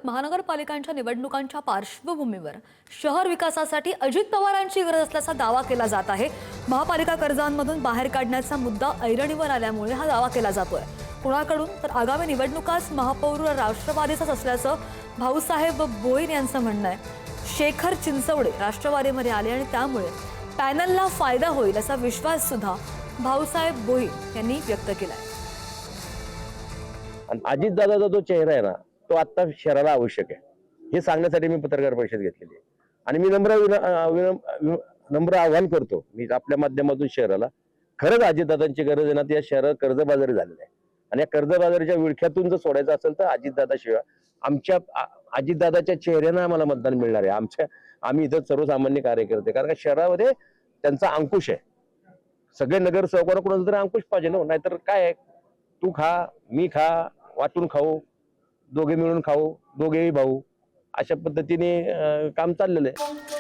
महानगरपालिकांच्या निवडणुकांच्या पार्श्वभूमीवर शहर विकासासाठी अजित पवारांची गरज असल्याचा दावा केला जात आहे। महापालिका कर्जांमधून बाहेर काढण्याचा मुद्दा ऐरणीवर आल्यामुळे हा दावा केला जातोय। कुणाकडून तर आगामी निवडणुकास महापौर राष्ट्रवादीचाच असल्याचं भाऊसाहेब भोईर यांचं म्हणणं आहे। शेखर चिंचवडे राष्ट्रवादीमध्ये आले आणि त्यामुळे पॅनलला फायदा होईल असा विश्वास सुद्धा भाऊसाहेब भोईर यांनी व्यक्त केलाय। अजित दादाचा जो चेहरा आहे ना, तो आता शहराला आवश्यक आहे हे सांगण्यासाठी मी पत्रकार परिषद घेतलेली आहे। आणि मी नम्र आवाहन करतो मी आपल्या माध्यमातून शहराला, खरंच अजितदादांची गरज आहे ना, त्या शहरात कर्जबाजारी झालेलं आहे आणि या कर्जबाजारीच्या विळख्यातून जर सोडायचं असेल तर अजितदादा शिवाय आमच्या अजितदादाच्या चेहऱ्यानं आम्हाला मतदान मिळणार आहे। आम्ही इथं सर्वसामान्य कार्यकर्ते, कारण का शहरामध्ये त्यांचा अंकुश आहे। सगळे नगरसेवकांना कोणाचा तरी अंकुश पाहिजे ना, नाहीतर काय आहे, तू खा मी खा वाटून खाऊ, दोघे मिळून खाऊ, दोघेही भाऊ, अशा पद्धतीने काम चाललेलं आहे।